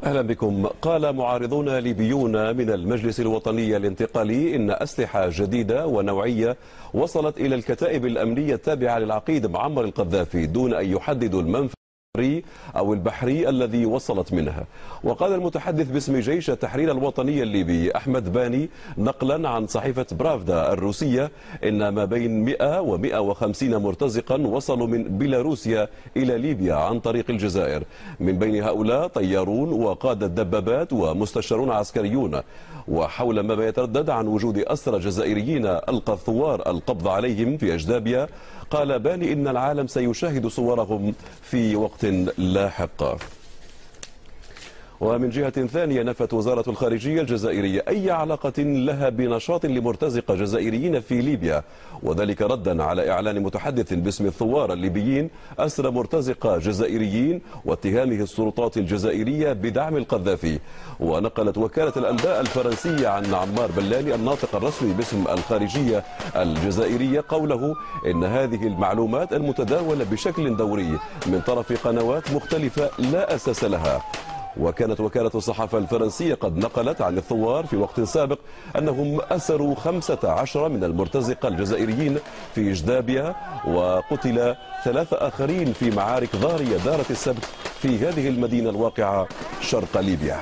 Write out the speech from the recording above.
أهلا بكم. قال معارضون ليبيون من المجلس الوطني الانتقالي إن أسلحة جديدة ونوعية وصلت إلى الكتائب الأمنية التابعة للعقيد معمر القذافي دون أن يحددوا المنفذ أو البحري الذي وصلت منها. وقال المتحدث باسم جيش التحرير الوطني الليبي أحمد باني نقلا عن صحيفة برافدا الروسية إن ما بين 100 و 150 مرتزقا وصلوا من بيلاروسيا إلى ليبيا عن طريق الجزائر، من بين هؤلاء طيارون وقادة دبابات ومستشارون عسكريون. وحول ما يتردد عن وجود أسرى جزائريين ألقى الثوار القبض عليهم في أجدابيا، قال باني إن العالم سيشاهد صورهم في وقت لاحق. ومن جهة ثانية نفت وزارة الخارجية الجزائرية أي علاقة لها بنشاط لمرتزقة جزائريين في ليبيا، وذلك ردا على إعلان متحدث باسم الثوار الليبيين أسر مرتزقة جزائريين واتهامه السلطات الجزائرية بدعم القذافي. ونقلت وكالة الأنباء الفرنسية عن عمار بلاني الناطق الرسمي باسم الخارجية الجزائرية قوله إن هذه المعلومات المتداولة بشكل دوري من طرف قنوات مختلفة لا أساس لها. وكانت وكالة الصحافة الفرنسية قد نقلت عن الثوار في وقت سابق أنهم أسروا 15 من المرتزقة الجزائريين في إجدابيا، وقتل 3 آخرين في معارك ضارية دارت السبت في هذه المدينة الواقعة شرق ليبيا.